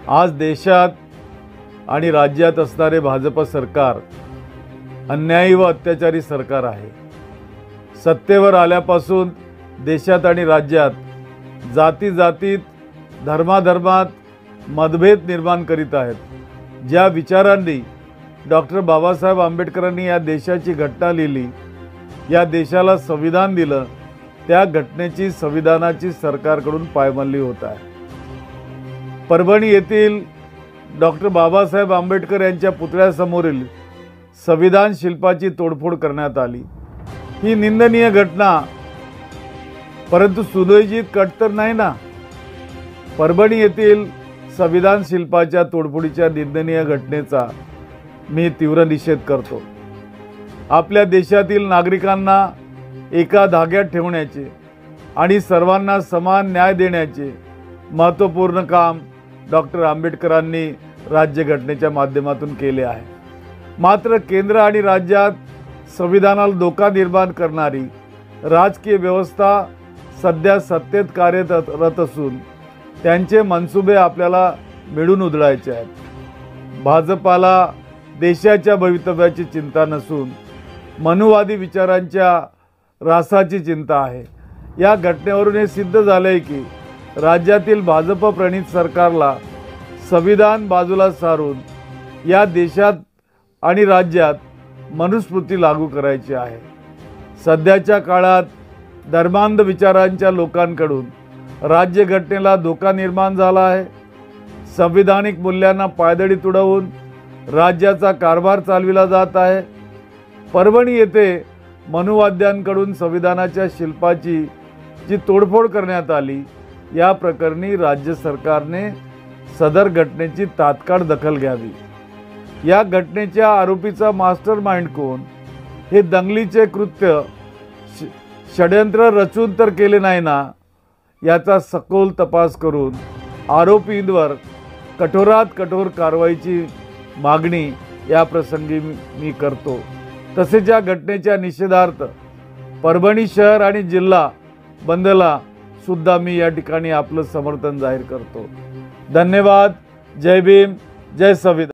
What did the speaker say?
आज देशात आणि राज्यात असणारे भाजप सरकार अन्यायी व अत्याचारी सरकार आहे। सत्तेवर आल्यापासून देशात आणि राज्यात जाती जातीत धर्माधर्मात मतभेद निर्माण करीत आहेत। ज्या विचारांनी डॉक्टर बाबासाहेब आंबेडकरांनी या देशाची घटना लिहिली, या देशाला संविधान दिलं, त्या घटनेची संविधानाची सरकारकडून पायमल्ली होत आहे। परभणी येथील डॉक्टर बाबासाहेब आंबेडकर यांच्या पुतळ्यासमोरील संविधान शिल्पाची तोडफोड करण्यात आली। ही निंदनीय घटना, परंतु सुनियोजित कट तर नाही ना। परभणी येथील संविधान शिल्पाच्या तोडफोडीच्या निंदनीय घटनेचा मी तीव्र निषेध करतो। आपल्या देशातील नागरिकांना एका धाग्यात ठेवण्याचे आणि सर्वांना समान न्याय देण्याचे महत्त्वपूर्ण काम डॉक्टर आंबेडकरांनी राज्यघटनेच्या माध्यमातून केले आहे। मात्र केंद्र आणि राज्यात संविधानाला धोका निर्माण करणारी राजकीय व्यवस्था सध्या सत्तेत कार्यरत असून त्यांचे मनसुबे आपल्याला मिळून उधळायचे आहेत। भाजपाला देशाच्या भवितव्याची चिंता नसून मनुवादी विचारांच्या रासाची चिंता आहे। या घटनेवरून हे सिद्ध झाले की राज्यातील भाजप प्रणित सरकारला संविधान बाजूला सारून या देशात आणि राज्यात मनुस्मृती लागू करायची आहे। सध्याच्या काळात धर्मांध विचारांच्या लोकांकडून राज्यघटनेला धोका निर्माण झाला आहे। संविधानिक मूल्यांना पायदळी तुडवून राज्याचा कारभार चालविला जात आहे। परभणी येथे मनुवाद्यांकडून संविधानाच्या शिल्पाची जी तोडफोड करण्यात आली, या प्रकरणी राज्य सरकारने सदर घटनेची तात्काळ दखल घ्यावी। या घटनेच्या आरोपीचा मास्टरमाइंड कोण, हे दंगलीचे कृत्य षड्यंत्र रचून तर केले नाही ना, याचा सखोल तपास करून आरोपींवर कठोरात कठोर कारवाईची मागणी या प्रसंगी मी करतो। तसेच या घटनेच्या निषेधार्थ परभणी शहर आणि जिल्हा बंदला सुद्धा मी या ठिकाणी आपलं समर्थन जाहीर करतो। धन्यवाद। जय भीम, जय संविधान।